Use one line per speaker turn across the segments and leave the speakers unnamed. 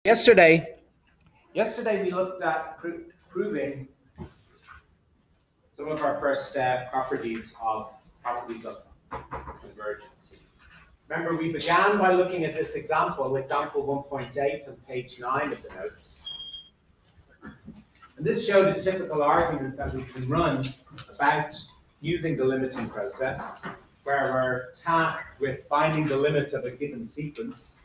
Yesterday we looked at proving some of our first properties of convergence. Remember, we began by looking at this example 1.8 on page 9 of the notes. And this showed a typical argument that we can run about using the limiting process, where we're tasked with finding the limit of a given sequence.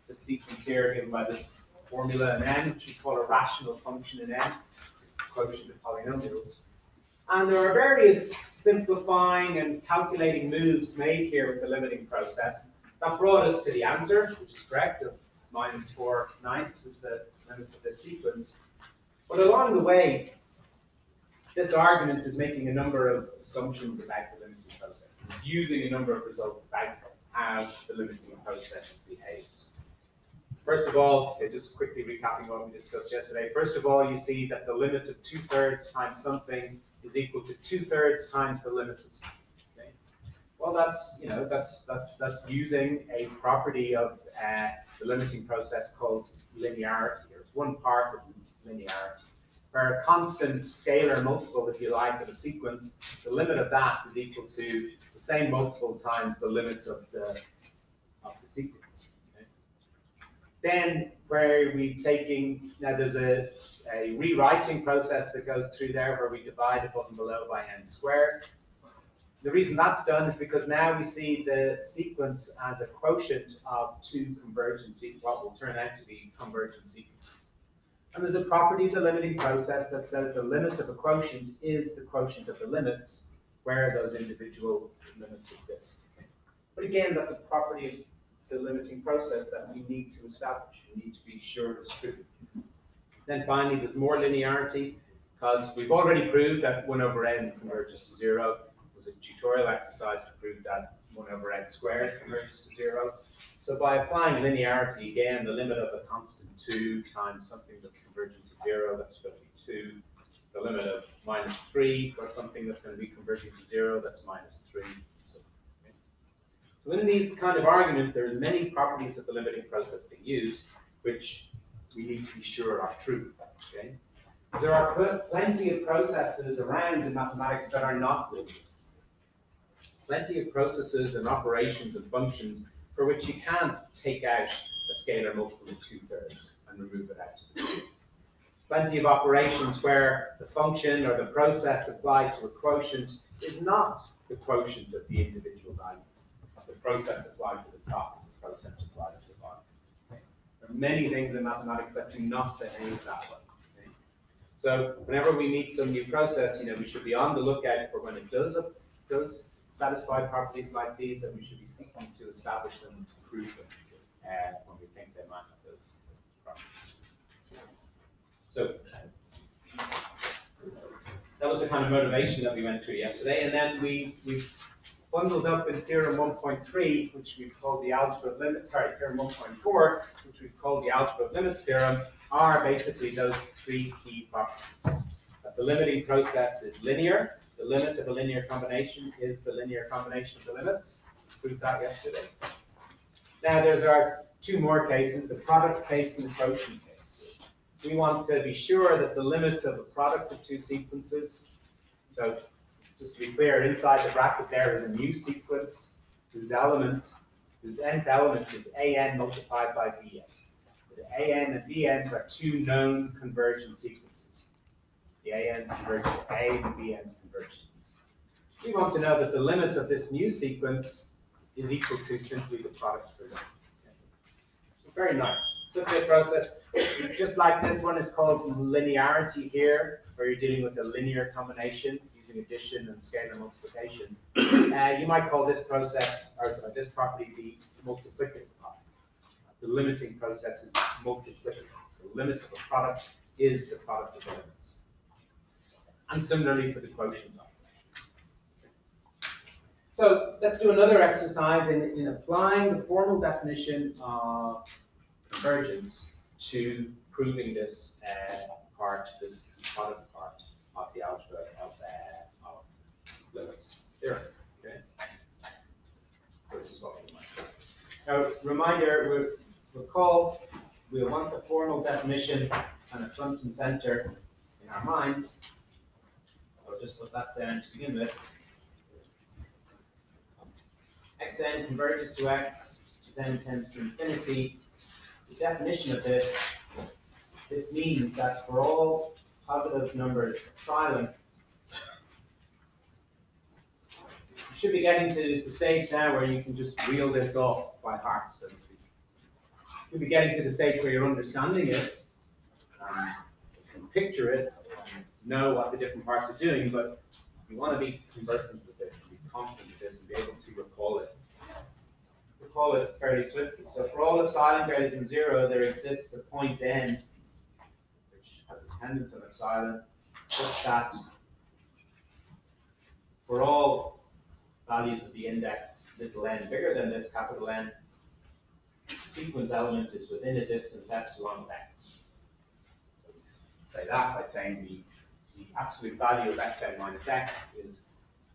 The sequence here given by this formula in n, which we call a rational function in n, it's a quotient of polynomials. And there are various simplifying and calculating moves made here with the limiting process that brought us to the answer, which is correct, of -4/9 is the limit of this sequence. But along the way, this argument is making a number of assumptions about the limiting process. It's using a number of results about how the limiting process behaves. First of all, just quickly recapping what we discussed yesterday. First of all, you see that the limit of 2/3 times something is equal to 2/3 times the limit of something. Okay? Well, that's using a property of the limiting process called linearity. It's one part of linearity, where a constant scalar multiple, if you like, of a sequence, the limit of that is equal to the same multiple times the limit of the sequence. Then where we taking, now there's a rewriting process that goes through there where we divide above and below by n squared. The reason that's done is because now we see the sequence as a quotient of two convergent, what will turn out to be convergent sequences. And there's a property of the limiting process that says the limit of a quotient is the quotient of the limits where those individual limits exist. But again, that's a property of the limiting process that we need to establish. We need to be sure it's true. Then finally, there's more linearity, because we've already proved that 1/n converges to 0. It was a tutorial exercise to prove that 1/n squared converges to 0. So by applying linearity, again, the limit of a constant 2 times something that's converging to 0, that's going to be 2. The limit of -3 for something that's going to be converging to 0, that's -3. So in these kind of arguments, there's many properties of the limiting process being used, which we need to be sure are true. Okay? There are plenty of processes around in mathematics that are not linear. Plenty of processes and operations and functions for which you can't take out a scalar multiple of 2/3 and remove it out. Plenty of operations where the function or the process applied to a quotient is not the quotient of the individual values. The process applied to the top, the process applied to the bottom. Okay? There are many things in mathematics that do not behave that way. Okay? So whenever we meet some new process, we should be on the lookout for when it does satisfy properties like these, and we should be seeking to establish them and to prove them when we think they might have those properties. So that was the kind of motivation that we went through yesterday, and then we bundled up in Theorem 1.3, which we've called the algebra of limits, Theorem 1.4, which we've called the algebra of limits theorem, are basically those three key properties. That the limiting process is linear, the limit of a linear combination is the linear combination of the limits. We proved that yesterday. Now there's our two more cases, the product case and the quotient case. We want to be sure that the limit of a product of two sequences, so just to be clear, inside the bracket there is a new sequence whose nth element is an multiplied by bn. The an and bn's are two known convergent sequences. The an's converge to a and the bn's converge to b. We want to know that the limit of this new sequence is equal to simply the product of the limits. Okay. So very nice. Such a process, just like this one, is called linearity here, where you're dealing with a linear combination using addition and scalar multiplication. You might call this process, or this property, the multiplicative property. The limiting process is multiplicative. The limit of a product is the product of the limits. And similarly for the quotient operation. So let's do another exercise in applying the formal definition of convergence to proving this this product part of the algebra of limits theorem. Okay. So this is what we might do. Now, reminder, recall we'll want the formal definition and a front and center in our minds. I'll just put that down to begin with. Xn converges to x, as n tends to infinity. The definition of this means that for all positive numbers epsilon, you should be getting to the stage now where you can just reel this off by heart, so to speak. You'll be getting to the stage where you're understanding it, you can picture it, and know what the different parts are doing, but you want to be conversant with this, and be confident with this, and be able to recall it. Recall it fairly swiftly. So for all epsilon greater than 0, there exists a point n, which has a dependence on epsilon, such that for all values of the index little n bigger than this capital N, the sequence element is within a distance epsilon of x. So we say that by saying the absolute value of xn minus x is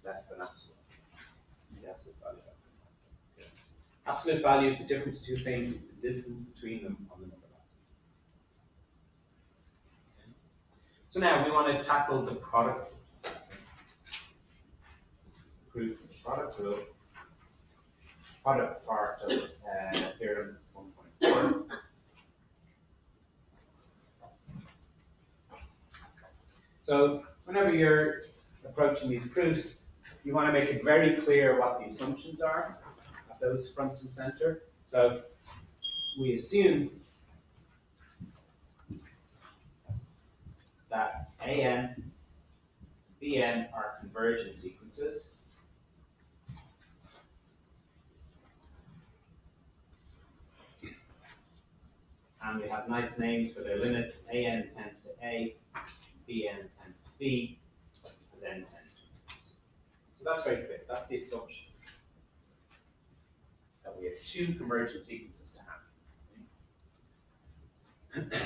less than epsilon. The absolute value of xn minus x. Absolute value of the difference of two things is the distance between them on the number line. Okay. So now we want to tackle the product rule. Proof of the product rule. Product part of Theorem 1.4. So whenever you're approaching these proofs, you want to make it very clear what the assumptions are of those front and center. So we assume that AN and BN are convergent sequences. And we have nice names for their limits. AN tends to A, BN tends to B, as N tends to. So that's very clear. That's the assumption. That we have two convergent sequences to have.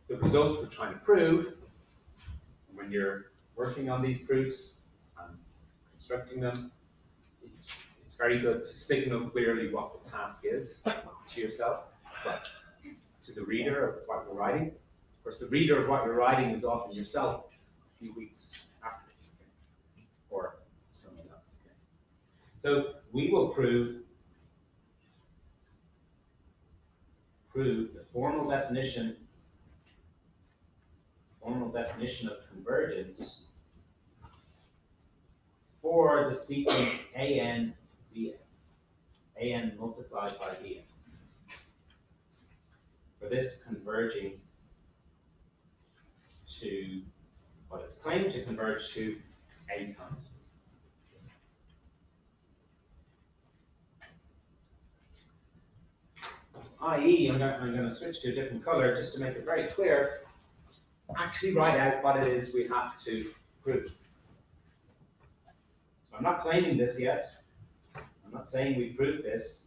The result we're trying to prove, when you're working on these proofs and constructing them, it's very good to signal clearly what the task is to yourself, but to the reader of what you're writing. Of course, the reader of what you're writing is often yourself a few weeks afterwards, okay? Or someone else. Okay? So we will prove the formal definition of convergence for the sequence AN BN, AN multiplied by BN. For this converging to what it's claimed to converge to A times. i.e., I'm going to switch to a different color just to make it very clear, actually write out what it is we have to prove. So I'm not claiming this yet. I'm not saying we proved this.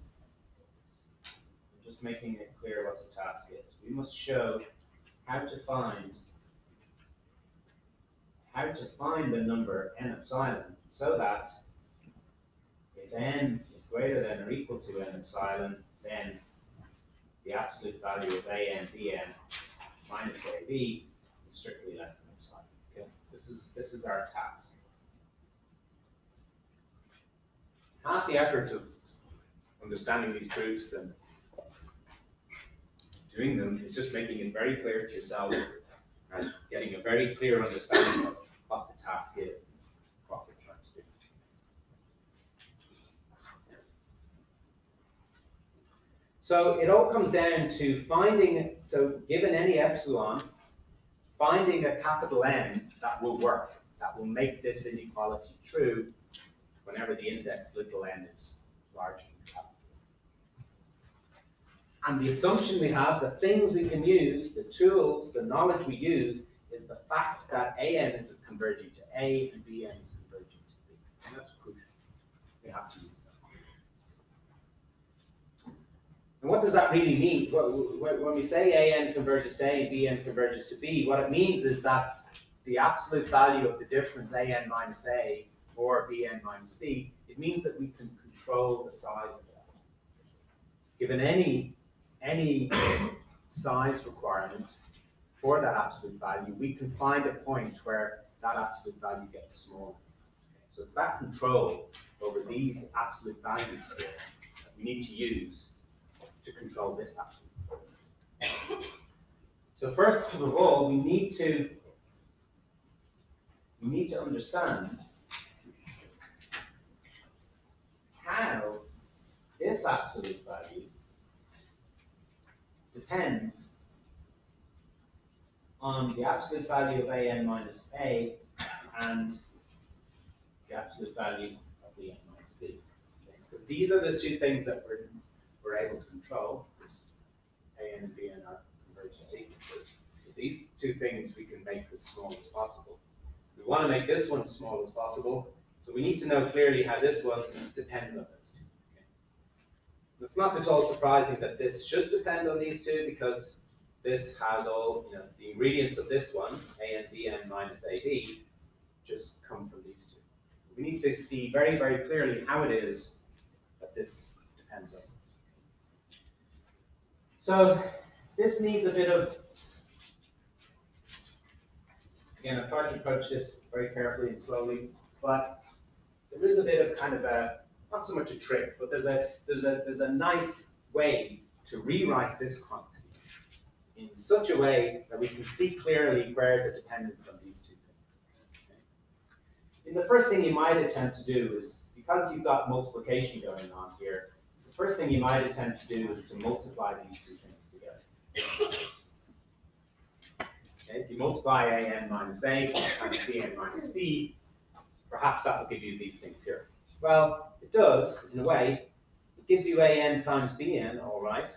I'm just making it clear what the task is. We must show how to find the number n epsilon so that if n is greater than or equal to n epsilon, then the absolute value of AN BN minus AB is strictly less than epsilon. Okay? This is our task. Half the effort of understanding these proofs and doing them is just making it very clear to yourself and getting a very clear understanding of what the task is and what we're trying to do. So it all comes down to finding, so given any epsilon, finding a capital N that will work, that will make this inequality true whenever the index little n is larger than capital N. And the assumption we have, the things we can use, the tools, the knowledge we use, is the fact that AN is converging to A and BN is converging to B. And that's crucial. We have to use that. And what does that really mean? When we say AN converges to A and BN converges to B, what it means is that the absolute value of the difference AN minus A or BN minus B, it means that we can control the size of that. Given any any size requirement for that absolute value, we can find a point where that absolute value gets smaller. So it's that control over these absolute values here that we need to use to control this absolute value. So first of all, we need to understand how this absolute value depends on the absolute value of an minus a and the absolute value of the n minus b. Okay? Because these are the two things that we're able to control, because an and bn are convergent sequences. So these two things we can make as small as possible. We want to make this one as small as possible, so we need to know clearly how this one depends on those two. Okay? It's not at all surprising that this should depend on these two, because this has all, the ingredients of this one, a and bn minus ab, just come from these two. We need to see very, very clearly how it is that this depends on this. So this needs a bit of, again, I've tried to approach this very carefully and slowly, but there is a bit of kind of a, not so much a trick, but there's a nice way to rewrite this quantity in such a way that we can see clearly where the dependence on these two things is. Okay? And the first thing you might attempt to do is, because you've got multiplication going on here, the first thing you might attempt to do is to multiply these two things together. Okay? If you multiply an minus a times bn minus b, perhaps that will give you these things here. Well, it does, in a way. It gives you an times bn, all right.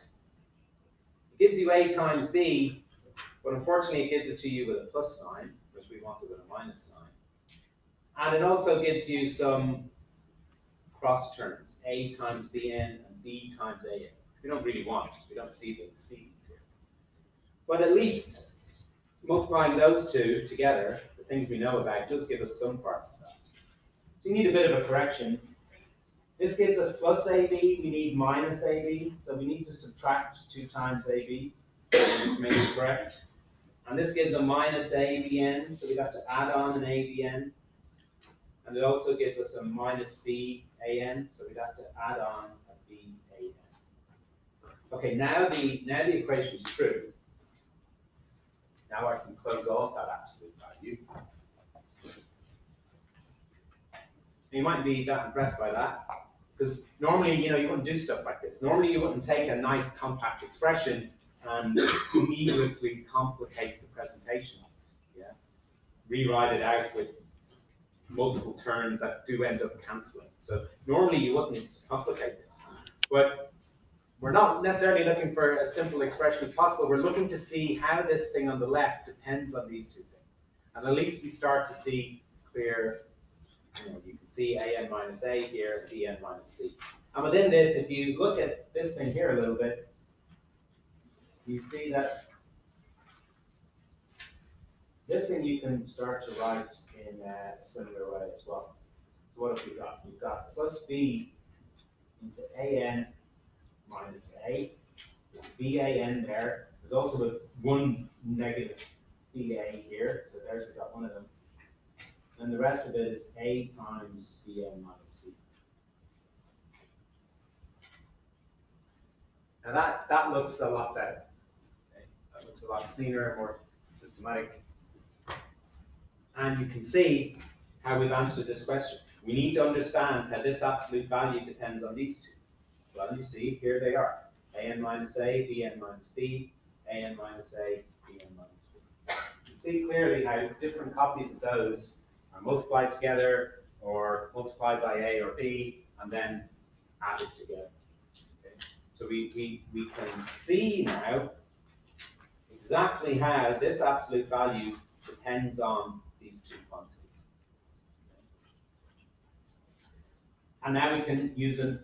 It gives you a times b, but unfortunately it gives it to you with a plus sign, which we want it with a minus sign. And it also gives you some cross terms, a times bn and b times an. We don't really want it, we don't see these here. But at least multiplying those two together, the things we know about, does give us some parts of that. So you need a bit of a correction. This gives us plus AB, we need minus AB, so we need to subtract 2 times AB to make it correct. And this gives a minus ABN, so we have to add on an ABN. And it also gives us a minus BAN, so we'd have to add on a BAN. Okay, now the equation is true. Now I can close off that absolute value. You mightn't be that impressed by that, because normally, you wouldn't do stuff like this. Normally, you wouldn't take a nice compact expression and needlessly complicate the presentation. Yeah, rewrite it out with multiple terms that do end up cancelling. So normally, you wouldn't complicate it. But we're not necessarily looking for a simple expression as possible. We're looking to see how this thing on the left depends on these two things, and at least we start to see clear. You can see an minus a here, bn minus b. And within this, if you look at this thing here a little bit, you see that this thing you can start to write in a similar way as well. So what have we got? We've got plus b into an minus a. So ban there. There's also one negative ba here, so there's we got one of them. And the rest of it is a times bn minus b. Now that looks a lot better. Okay? That looks a lot cleaner and more systematic. And you can see how we've answered this question. We need to understand how this absolute value depends on these two. Well, you see, here they are. An minus a, bn minus b, an minus a, bn minus b. You can see clearly how different copies of those are multiplied together, or multiplied by a or b, and then added together. Okay? So we can see now exactly how this absolute value depends on these two quantities. And now we can use the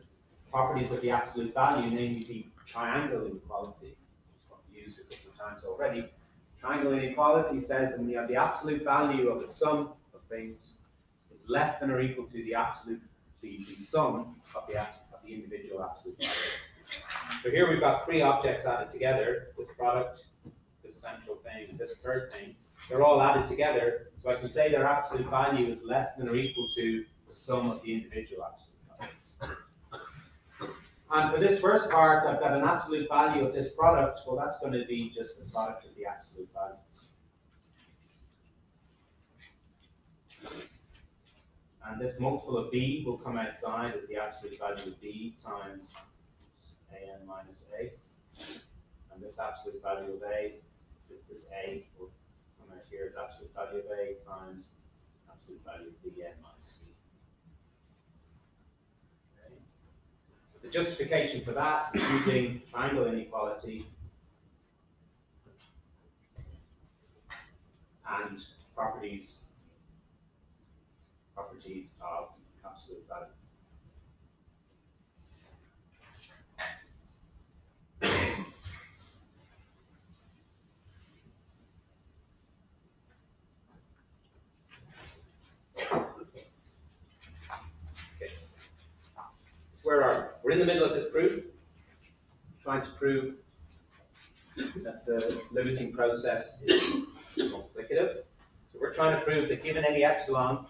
properties of the absolute value, namely the triangle inequality, which is what we used a couple of times already. Triangle inequality says that the absolute value of a sum of things is less than or equal to the absolute, the sum of the individual absolute values. So here we've got three objects added together, this product, this central thing, and this third thing. They're all added together, so I can say their absolute value is less than or equal to the sum of the individual absolute values. And for this first part, I've got an absolute value of this product. Well, that's going to be just the product of the absolute values. And this multiple of b will come outside as the absolute value of b times an minus a. And this absolute value of a, this a will come out here as absolute value of a times absolute value of bn minus b. Okay. So the justification for that is using triangle inequality and properties of absolute value. Where are we? We're in the middle of this proof, trying to prove that the limiting process is multiplicative. So we're trying to prove that given any epsilon,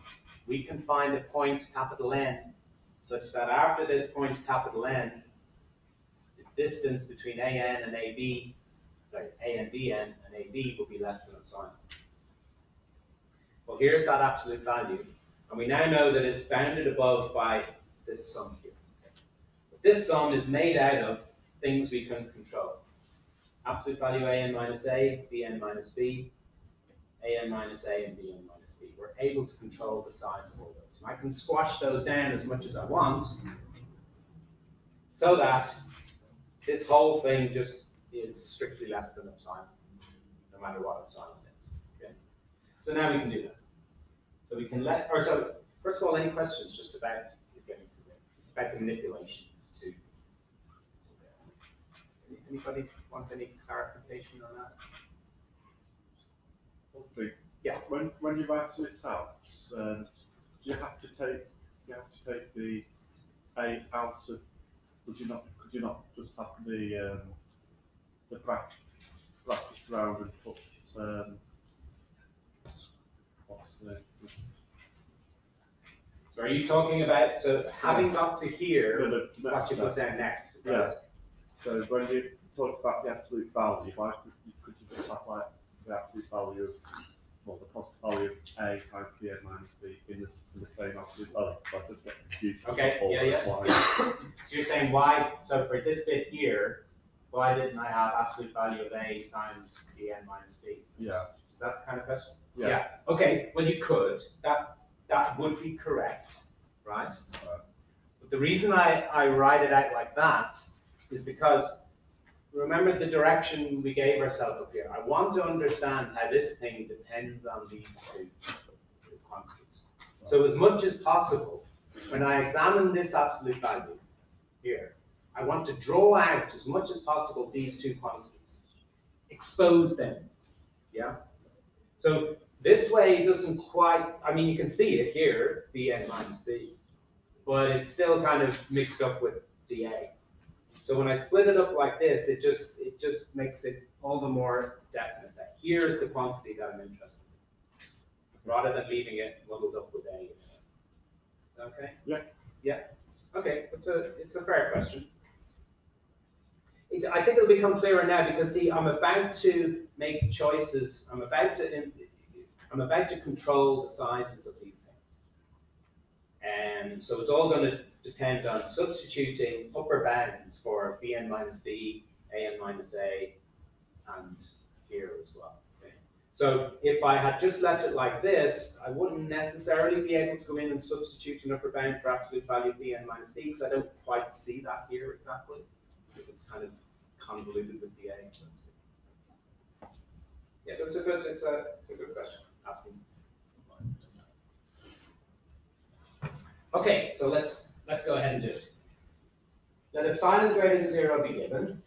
we can find a point capital N such that after this point capital N, the distance between AN and AB, sorry, A and BN and AB will be less than epsilon. Well, here's that absolute value. And we now know that it's bounded above by this sum here. This sum is made out of things we can control. Absolute value AN minus A, BN minus B, AN minus A, and BN minus B. We're able to control the size of all those. And I can squash those down as much as I want so that this whole thing just is strictly less than epsilon, no matter what epsilon is. Okay? So now we can do that. So we can so first of all, any questions just about getting to there? It's about the manipulations to there. Anybody want any clarification on that?
Okay.
Yeah.
When you write it out, do you have to take the A out of? Could you not just have the brackets around and put what's the?
So are you talking about having got to here, what you put down next? Is that
yeah. So when you talk about the absolute value, why could you just have like the absolute value of, well, the positive value of A times BN minus B in the same absolute value? So I just get confused.
Okay, yeah. So you're saying why, so for this bit here, why didn't I have absolute value of A times BN minus B?
Yeah.
Is that the kind of question?
Yeah.
Okay, well you could. That would be correct, right? But the reason I write it out like that is because remember the direction we gave ourselves up here. I want to understand how this thing depends on these two quantities. So as much as possible, when I examine this absolute value here, I want to draw out as much as possible these two quantities, expose them, yeah? So this way doesn't quite, I mean, you can see it here, Bn minus B, but it's still kind of mixed up with dA. So when I split it up like this, it just makes it all the more definite that here's the quantity that I'm interested in, rather than leaving it muddled up with A. Okay?
Yeah.
Yeah. Okay, it's a fair question. I think it'll become clearer now because see, I'm about to make choices. I'm about to control the sizes of these things, and so it's all going to depend on substituting upper bounds for Bn minus B, An minus A, and here as well. Okay? So if I had just left it like this, I wouldn't necessarily be able to go in and substitute an upper bound for absolute value of Bn minus B because I don't quite see that here exactly. It's kind of convoluted with the A. Yeah, it's a good question. Asking. Okay, so let's go ahead and do it. Let epsilon greater than 0 be given.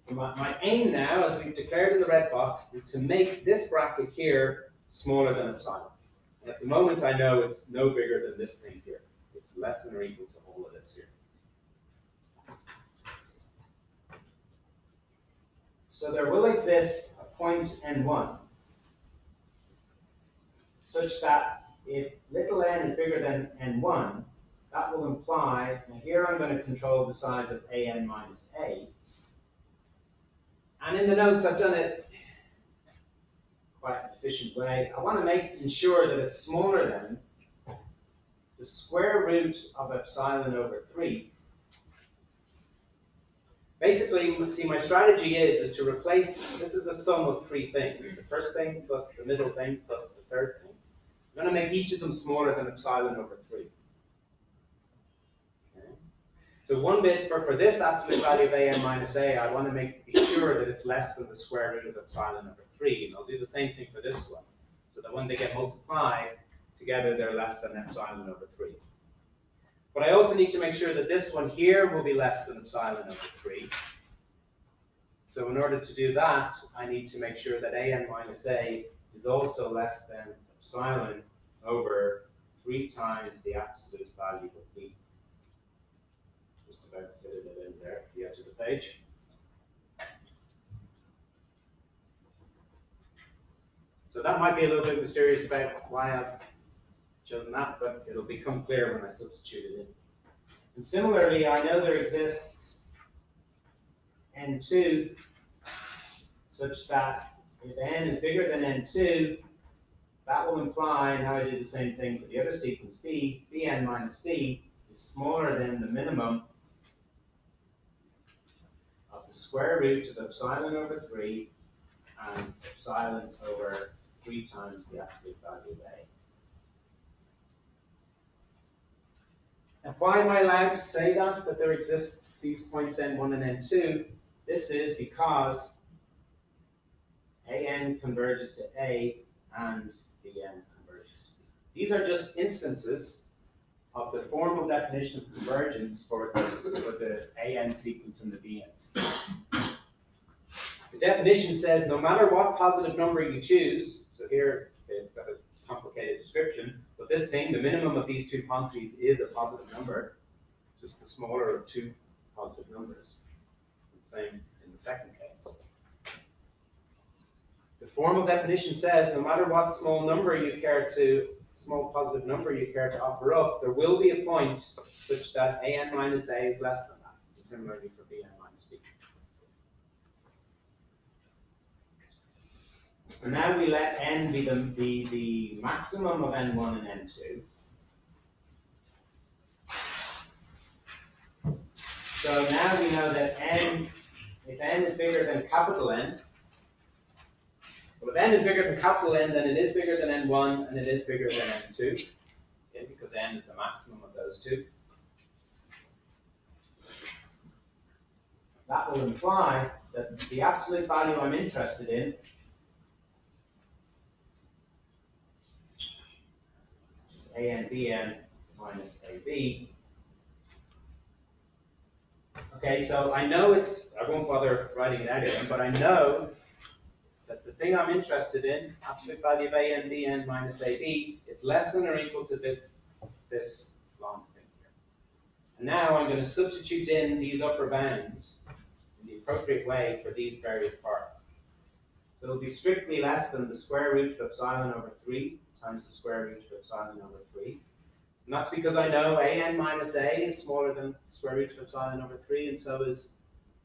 So my aim now, as we've declared in the red box, is to make this bracket here smaller than epsilon. And at the moment, I know it's no bigger than this thing here. It's less than or equal to all of this here. So there will exist a point n1 such that if little n is bigger than n1, that will imply, and here I'm going to control the size of an minus a. And in the notes, I've done it quite an efficient way. I want to ensure that it's smaller than the square root of epsilon over 3. Basically, see, my strategy is to replace, this is a sum of three things. The first thing plus the middle thing plus the third thing. I'm going to make each of them smaller than epsilon over 3. Okay. So one bit, for this absolute value of an minus a, I want to be sure that it's less than the square root of epsilon over 3. And I'll do the same thing for this one. So that when they get multiplied, together they're less than epsilon over 3. But I also need to make sure that this one here will be less than epsilon over 3. So in order to do that, I need to make sure that an minus a is also less than epsilon over 3 times the absolute value of b. Just about fitting it in there at the edge of the page. So that might be a little bit mysterious about why I've chosen that, but it'll become clear when I substitute it in. And similarly, I know there exists n2 such that if n is bigger than n2, that will imply, now I do the same thing for the other sequence b, bn minus b is smaller than the minimum of the square root of epsilon over 3 and epsilon over 3 times the absolute value of a. And why am I allowed to say that there exists these points n1 and n2? This is because an converges to a and bn converges to b. These are just instances of the formal definition of convergence for the an sequence and the bn sequence. The definition says no matter what positive number you choose, so here they've got a complicated description, but this thing, the minimum of these two quantities is a positive number, just the smaller of two positive numbers. The same in the second case. The formal definition says no matter what small positive number you care to offer up, there will be a point such that an minus a is less than that. Similarly for bn minus b. So now we let n be the maximum of n1 and n2. So now we know that if n is bigger than capital N, well, if n is bigger than capital N, then it is bigger than n1 and it is bigger than n2, okay, because n is the maximum of those two. That will imply that the absolute value I'm interested in is an bn minus ab. Okay, so I know I won't bother writing it out again, but I know that the thing I'm interested in, absolute value of an bn minus ab, is less than or equal to this long thing here. And now I'm going to substitute in these upper bounds in the appropriate way for these various parts. So it'll be strictly less than the square root of epsilon over 3 times the square root of epsilon over 3. And that's because I know an minus a is smaller than square root of epsilon over 3, and so is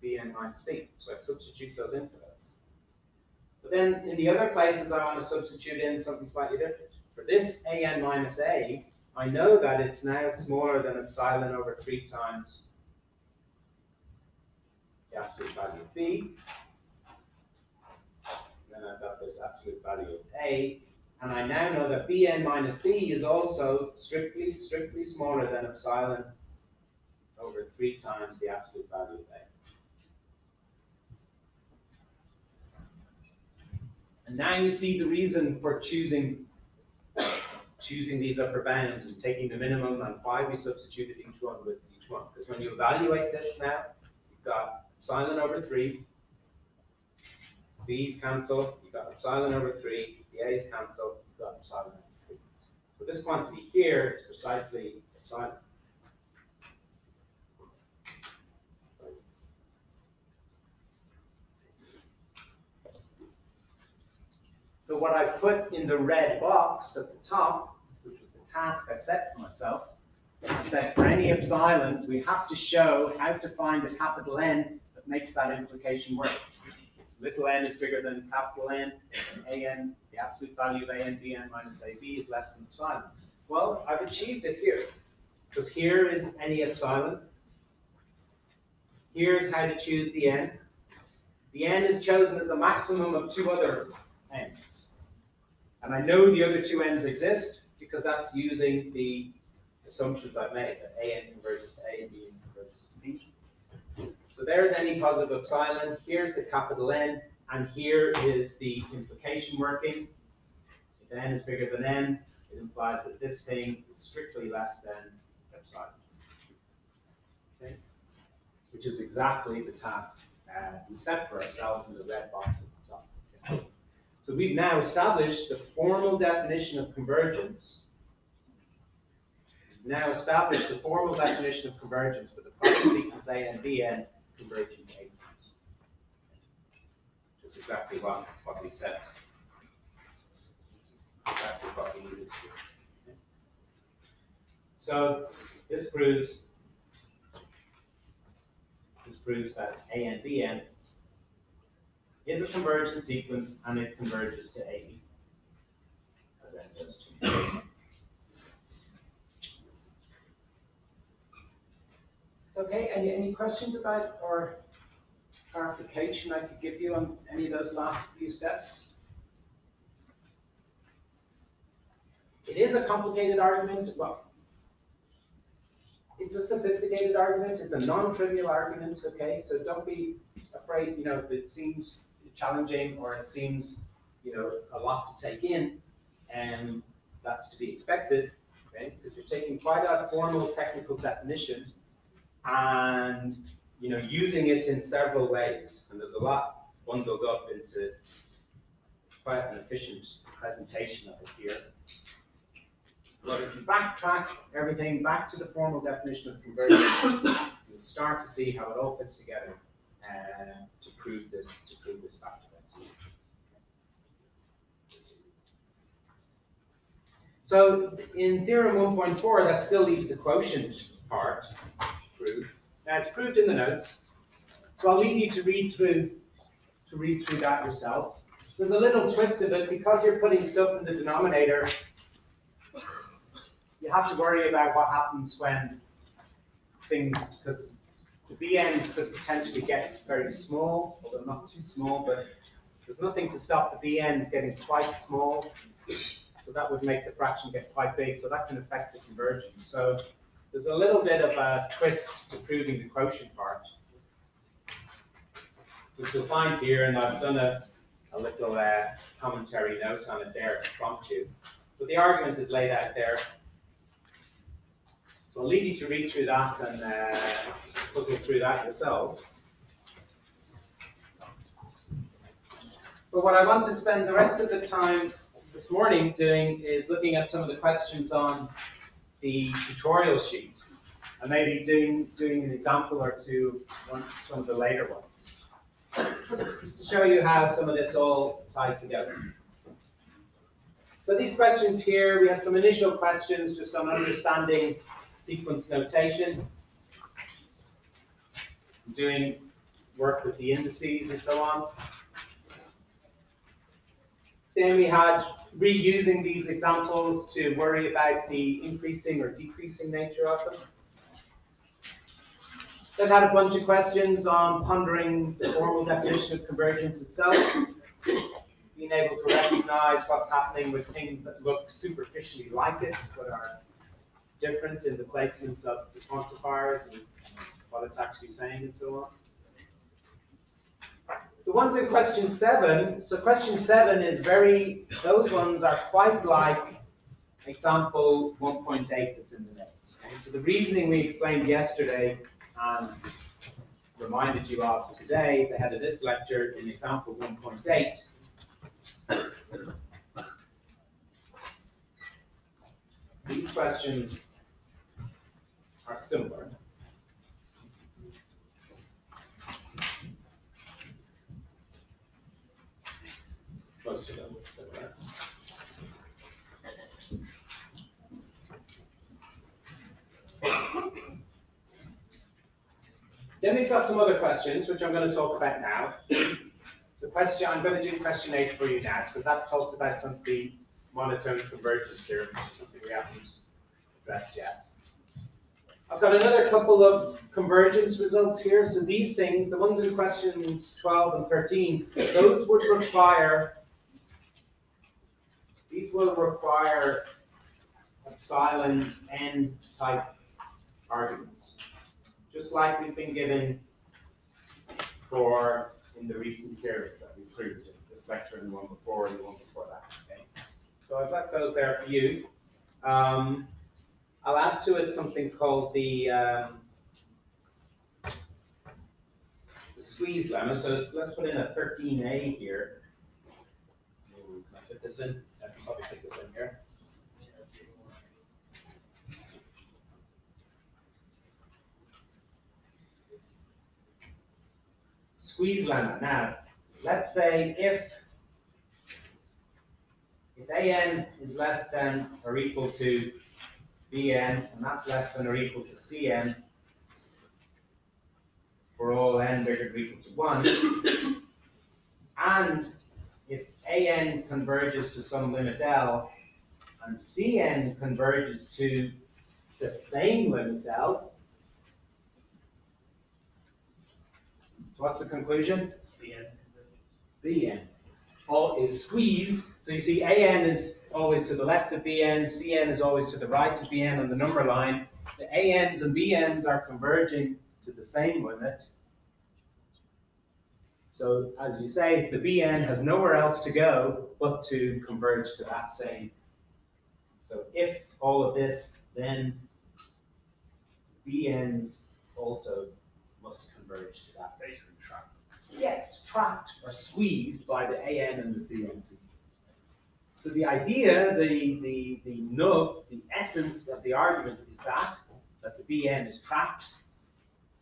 bn minus b. So I substitute those in for those. But then in the other places, I want to substitute in something slightly different. For this an minus a, I know that it's now smaller than epsilon over 3 times the absolute value of b. And then I've got this absolute value of a. And I now know that bn minus b is also strictly smaller than epsilon over 3 times the absolute value of a. And now you see the reason for choosing these upper bounds and taking the minimum and why we substituted each one with each one. Because when you evaluate this now, you've got epsilon over 3, b's cancel, you've got epsilon over 3, the a's cancel, you've got epsilon over 3. So this quantity here is precisely epsilon. So what I put in the red box at the top, which was the task I set for myself, I said for any epsilon, we have to show how to find a capital N that makes that implication work. Little n is bigger than capital N, and an, the absolute value of an bn minus ab is less than epsilon. Well, I've achieved it here, because here is any epsilon. Here's how to choose the n. The n is chosen as the maximum of two other n's. And I know the other two n's exist, because that's using the assumptions I've made, that an converges to a and b converges to b. So there's any positive epsilon, here's the capital N, and here is the implication working. If n is bigger than n, it implies that this thing is strictly less than epsilon. Okay? Which is exactly the task we set for ourselves in the red box at the top. Okay? So we've now established the formal definition of convergence. We've now established the formal definition of convergence for the product sequence A and Bn converging to A times. Which is exactly what we said. Exactly what we needed to do. Okay? So this proves that A and Bn is a convergent sequence, and it converges to A as n goes to A. Okay, any questions about or clarification I could give you on any of those last few steps? It is a complicated argument. Well, it's a sophisticated argument. It's a non-trivial argument, okay? So don't be afraid, if it seems challenging or it seems, a lot to take in, and that's to be expected, okay? Because you're taking quite a formal technical definition and using it in several ways, and there's a lot bundled up into quite an efficient presentation of it here. But if you backtrack everything back to the formal definition of convergence, you'll start to see how it all fits together to prove this fact. So in Theorem 1.4, that still leaves the quotient part proved. Now it's proved in the notes, so I'll leave you to read through that yourself. There's a little twist of it, because you're putting stuff in the denominator. You have to worry about what happens when things, because the bn's could potentially get very small, although not too small, but there's nothing to stop the bn's getting quite small. So that would make the fraction get quite big, so that can affect the convergence. So there's a little bit of a twist to proving the quotient part, which you'll find here, and I've done a little commentary note on it there to prompt you. But the argument is laid out there. So I'll leave you to read through that and puzzle through that yourselves. But what I want to spend the rest of the time this morning doing is looking at some of the questions on the tutorial sheet, and maybe doing an example or two on some of the later ones, just to show you how some of this all ties together. So these questions here, we have some initial questions just on understanding sequence notation, doing work with the indices and so on. Then we had reusing these examples to worry about the increasing or decreasing nature of them. Then had a bunch of questions on pondering the formal definition of convergence itself, being able to recognize what's happening with things that look superficially like it, but are different in the placement of the quantifiers and what it's actually saying and so on. The ones in question 7, so question 7 is those ones are quite like example 1.8 that's in the notes. Okay? So the reasoning we explained yesterday and reminded you of today, the head of this lecture in example 1.8, these questions are similar. But supposed to go with. So, then we've got some other questions, which I'm going to talk about now. So I'm going to do question 8 for you now, because that talks about something, monotone convergence theorem, which is something we haven't addressed yet. I've got another couple of convergence results here. So these things, the ones in questions 12 and 13, those would require, these will require epsilon n type arguments, just like we've been given for in the recent theorems that we proved in this lecture and the one before and the one before that. Okay, so I've left those there for you. I'll add to it something called the squeeze lemma. So let's put in a 13a here. Can I fit this in? I can probably fit this in here. Squeeze lemma. Now, let's say if an is less than or equal to bn, and that's less than or equal to cn, for all n bigger than or equal to 1, and if an converges to some limit L, and cn converges to the same limit L, so what's the conclusion? Bn. All is squeezed. So you see an is always to the left of bn, cn is always to the right of bn on the number line. The ans and bn's are converging to the same limit. So as you say, the bn has nowhere else to go but to converge to that same. So if all of this, then bn's also must converge to that.
Basically trapped.
Yeah, it's trapped or squeezed by the an and the cn. So the idea, the nub, the essence of the argument is that the bn is trapped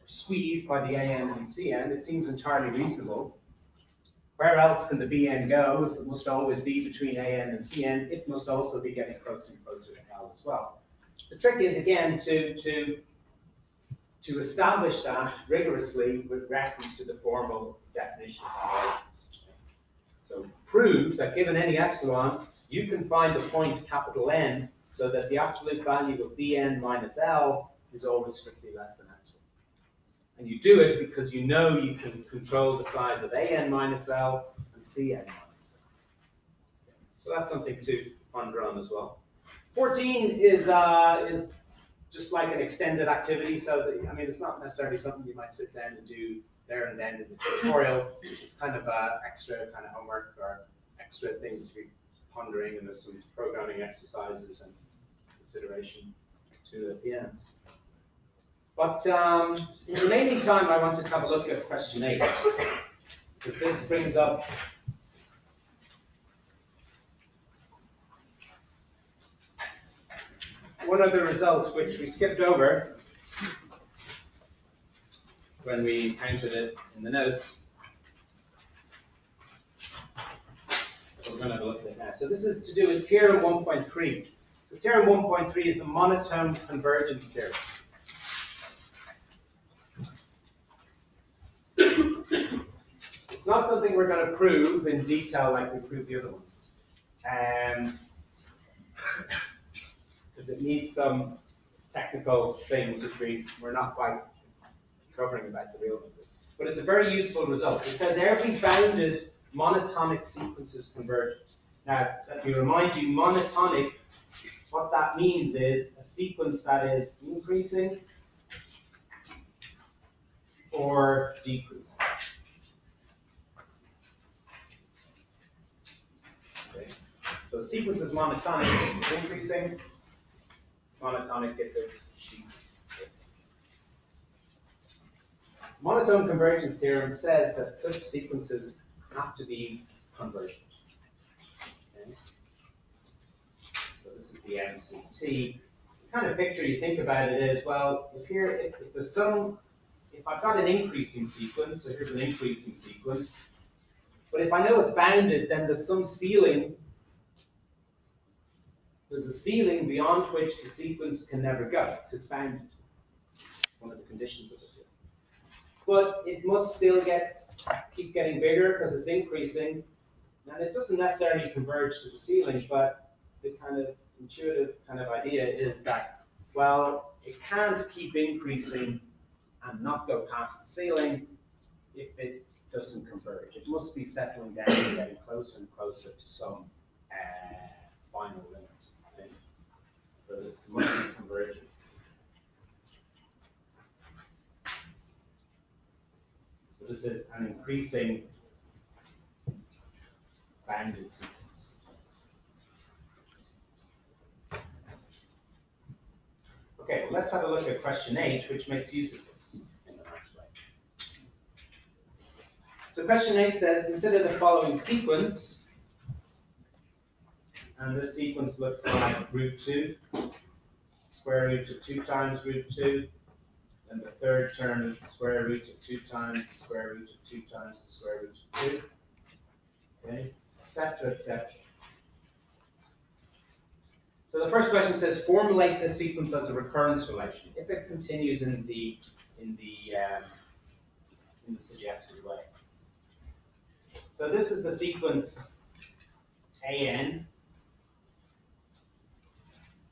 or squeezed by the an and cn. It seems entirely reasonable. Where else can the bn go if it must always be between an and cn? It must also be getting closer and closer to L as well. The trick is, again, to establish that rigorously with reference to the formal definition of convergence. So prove that given any epsilon, you can find a point capital N so that the absolute value of bn minus L is always strictly less than epsilon. And you do it because you know you can control the size of an minus L and cn minus L. So that's something to ponder on as well. 14 is just like an extended activity, so that, I mean, it's not necessarily something you might sit down and do there and then in the tutorial. It's kind of extra kind of homework or extra things to be pondering, and there's some programming exercises and consideration to at the end. But in the remaining time, I wanted to have a look at question 8, because this brings up one other result which we skipped over when we counted it in the notes. We're going to have a look at it now. So this is to do with Theorem 1.3. So Theorem 1.3 is the monotone convergence theorem. It's not something we're going to prove in detail like we proved the other ones. Because it needs some technical things which we're not quite covering about the real numbers. But it's a very useful result. It says every bounded monotonic sequence is convergent. Now, let me remind you, monotonic, what that means is a sequence that is increasing or decreasing. Okay. So a sequence is monotonic if it's increasing. It's monotonic if it's decreasing. Monotone convergence theorem says that such sequences have to be convergent. Okay. So this is the MCT. The kind of picture you think about it is, well, if I've got an increasing sequence, so here's an increasing sequence, But if I know it's bounded, then there's some ceiling. There's a ceiling beyond which the sequence can never go, because it's bounded. One of the conditions of it. But it must still keep getting bigger because it's increasing, and it doesn't necessarily converge to the ceiling, but the kind of intuitive kind of idea is that, well, it can't keep increasing and not go past the ceiling if it doesn't converge. It must be settling down and getting closer and closer to some final limit. Okay? So this must be converging. So this is an increasing bounded sequence. Okay, well, let's have a look at question 8, which makes use of this in a nice way. So question 8 says, consider the following sequence. And this sequence looks like root 2, square root of 2 times root 2. And the third term is the square root of 2 times the square root of 2 times the square root of 2. Okay, etc., etc. So the first question says, formulate this sequence as a recurrence relation if it continues in the suggested way. So this is the sequence AN,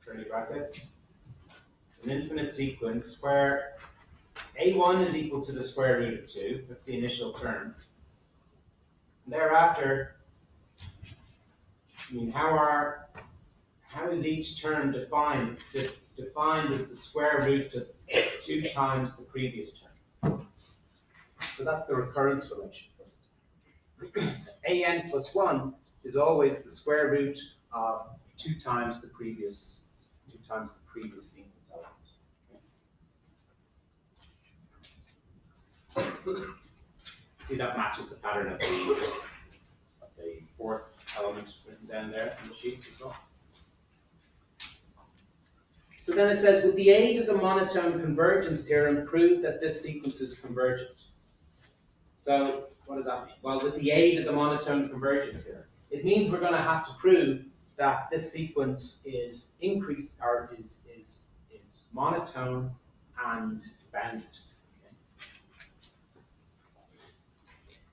curly brackets, an infinite sequence where A1 is equal to the square root of 2, that's the initial term. And thereafter, I mean, how is each term defined? It's defined as the square root of 2 times the previous term. So that's the recurrence relation. AN plus 1 is always the square root of 2 times the previous sequence element. See, that matches the pattern of the fourth element written down there in the sheet as well. So then it says, with the aid of the monotone convergence theorem, prove that this sequence is convergent. So what does that mean? Well, with the aid of the monotone convergence theorem, it means we're going to have to prove that this sequence is increased or is monotone and bounded.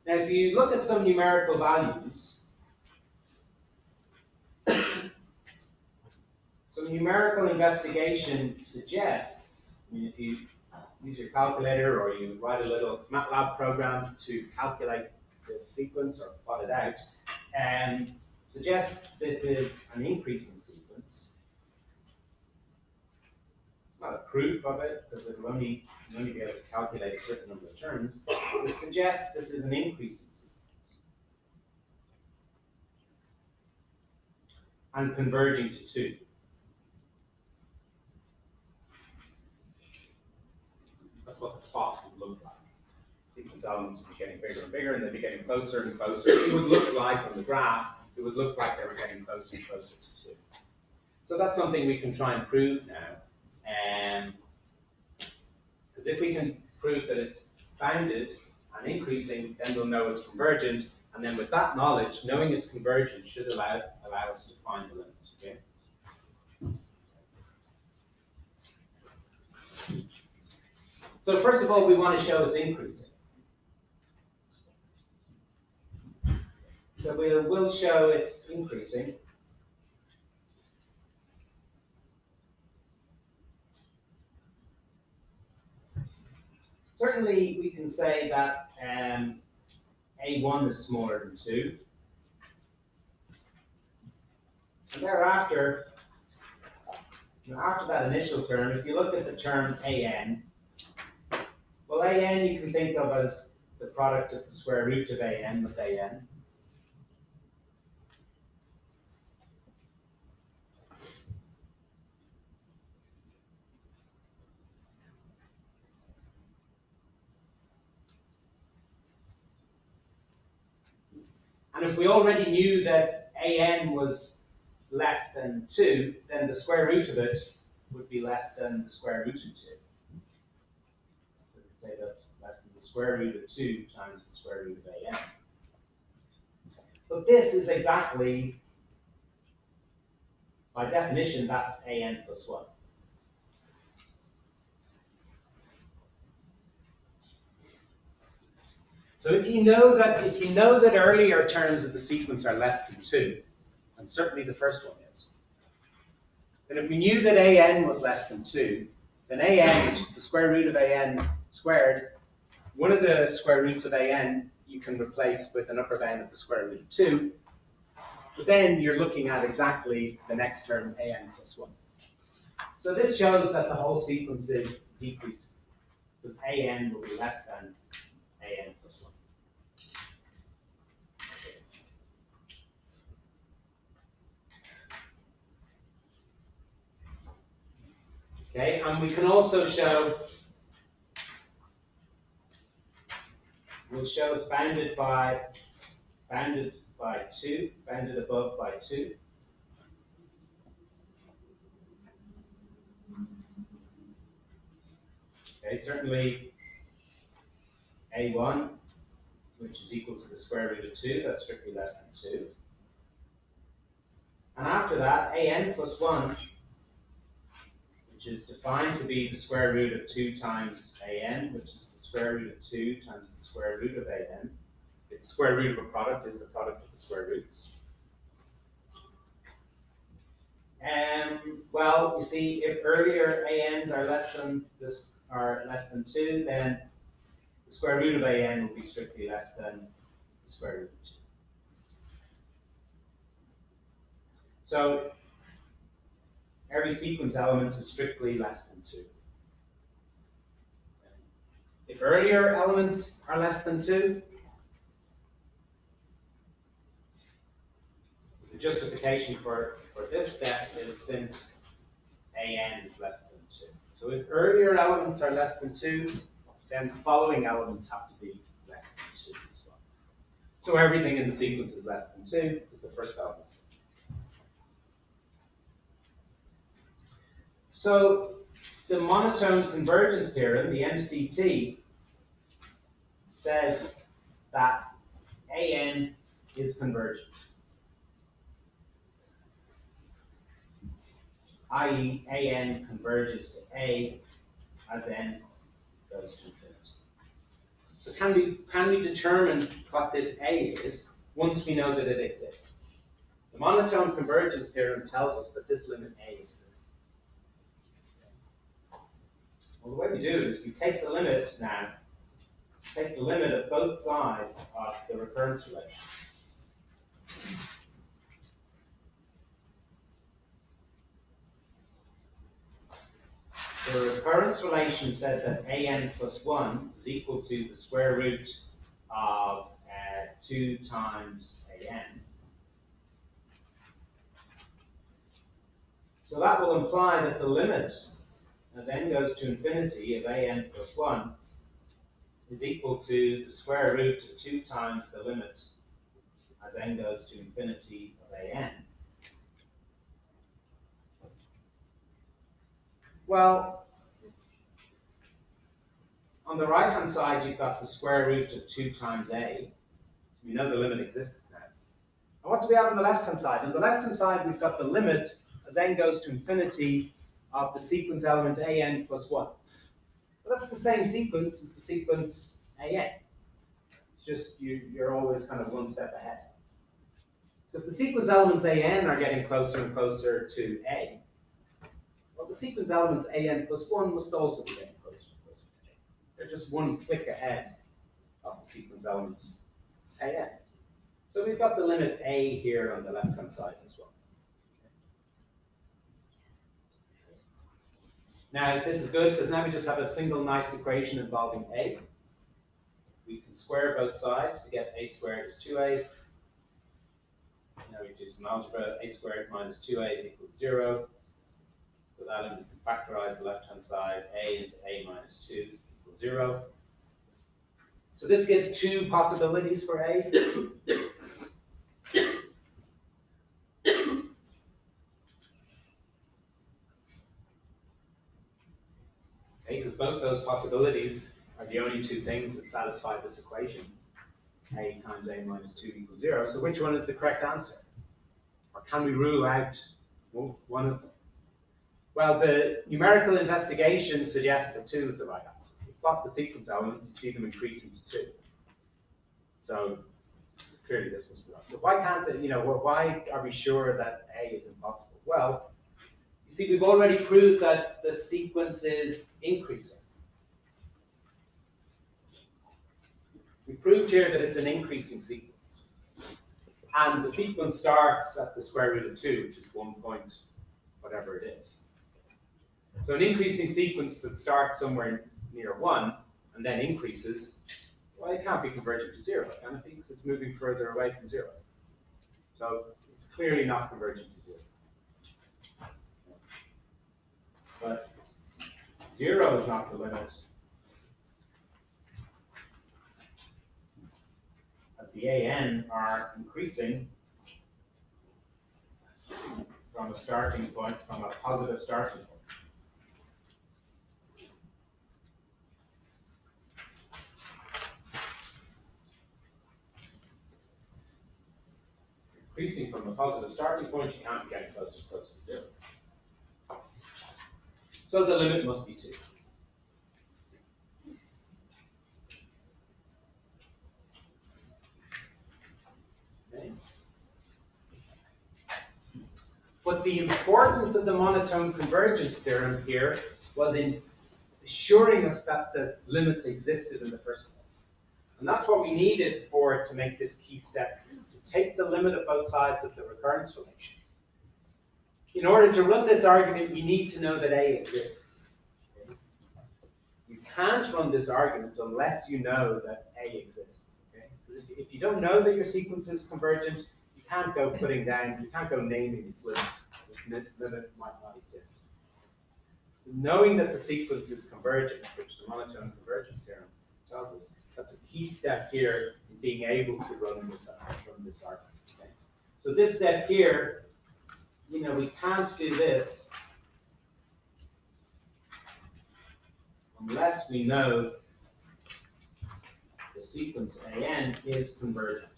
Now, if you look at some numerical values, some numerical investigation suggests, I mean, if you use your calculator or you write a little MATLAB program to calculate this sequence or plot it out, suggests this is an increasing sequence. It's not a proof of it, because it will only be able to calculate a certain number of terms. But it suggests this is an increasing sequence. And converging to 2. That's what the plot would look like. Sequence elements would be getting bigger and bigger, and they'd be getting closer and closer. It would look like, on the graph, it would look like they were getting closer and closer to 2. So that's something we can try and prove now. Because if we can prove that it's bounded and increasing, then we'll know it's convergent. And then with that knowledge, knowing it's convergent should allow us to find the limit. Okay? So first of all, we want to show it's increasing. So we'll show it's increasing. Certainly, we can say that A1 is smaller than 2. And thereafter, after that initial term, if you look at the term AN, well, AN you can think of as the product of the square root of AN with AN. And if we already knew that AN was less than 2, then the square root of it would be less than the square root of 2. So we could say that's less than the square root of 2 times the square root of AN. But this is exactly, by definition, that's an plus 1. So if you know that earlier terms of the sequence are less than 2, and certainly the first one is, then if we knew that an was less than 2, then an, which is the square root of an squared, one of the square roots of an you can replace with an upper bound of the square root of 2, but then you're looking at exactly the next term, an plus 1. So this shows that the whole sequence is decreasing, because an will be less than an plus 1. Okay, and we can also show, we'll show it's bounded above by 2. Okay, certainly a1, which is equal to the square root of 2, that's strictly less than 2. And after that, an plus 1, which is defined to be the square root of 2 times an, which is the square root of 2 times the square root of an. The square root of a product is the product of the square roots. Well, you see, if earlier an's are less than 2, then the square root of an will be strictly less than the square root of 2. So every sequence element is strictly less than 2. If earlier elements are less than 2, the justification for this step is since an is less than 2. So if earlier elements are less than 2, then following elements have to be less than 2 as well. So everything in the sequence is less than 2 is the first element. So the monotone convergence theorem, the MCT, says that an is convergent, i.e. an converges to a as n goes to infinity. So can we determine what this a is once we know that it exists? The monotone convergence theorem tells us that this limit a exists. Well, the way we do it is we take the limit now, take the limit of both sides of the recurrence relation. The recurrence relation said that an plus 1 is equal to the square root of 2 times an. So that will imply that the limit as n goes to infinity of an plus 1 is equal to the square root of 2 times the limit as n goes to infinity of an. Well, on the right-hand side, you've got the square root of 2 times a. So we know the limit exists now. And what do we have on the left-hand side? On the left-hand side, we've got the limit as n goes to infinity of the sequence element an plus 1. Well, that's the same sequence as the sequence an. It's just you're always kind of one step ahead. So if the sequence elements an are getting closer and closer to a, well, the sequence elements an plus 1 must also be getting closer and closer to a. They're just one click ahead of the sequence elements an. So we've got the limit a here on the left-hand side as well. Now, this is good because now we just have a single nice equation involving a. We can square both sides to get a squared is 2a. Now we do some algebra. A squared minus 2a is equal to 0. So that we can factorize the left-hand side. A into a minus 2 equals 0. So this gives two possibilities for a. Because both those possibilities are the only two things that satisfy this equation. a times a minus 2 equals 0. So which one is the correct answer? Or can we rule out one of them? Well, the numerical investigation suggests that 2 is the right answer. You plot the sequence elements, you see them increasing to 2. So clearly this must be right. So why can't it, why are we sure that A is impossible? Well, you see, we've already proved that the sequence is increasing. We proved here that it's an increasing sequence. And the sequence starts at the square root of 2, which is 1 point, whatever it is. So an increasing sequence that starts somewhere near 1 and then increases, well, it can't be convergent to 0, can it be? Because it's moving further away from 0. So it's clearly not convergent to 0. But 0 is not the limit. As the AN are increasing from a starting point, from a positive starting point. Increasing from a positive starting point, you can't be getting closer and closer to 0. So the limit must be 2. Okay. But the importance of the monotone convergence theorem here was in assuring us that the limits existed in the first place. And that's what we needed to make this key step, to take the limit of both sides of the recurrence relation. In order to run this argument, you need to know that A exists. Okay? You can't run this argument unless you know that A exists. Okay? Because if you don't know that your sequence is convergent, you can't go naming its limit. Its limit might not exist. So knowing that the sequence is convergent, which the monotone convergence theorem tells us, that's a key step here in being able to run this argument. Okay? So this step here, we can't do this unless we know the sequence AN is convergent.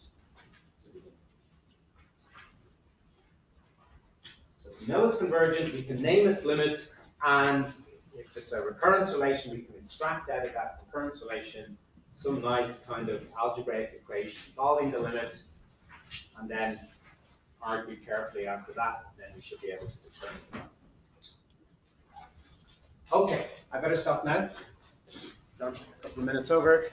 So if we know it's convergent, we can name its limit, and if it's a recurrence relation, we can extract out of that recurrence relation some nice kind of algebraic equation involving the limit, and then argue carefully after that, and then we should be able to determine it. Okay, I better stop now. Done a couple of minutes over.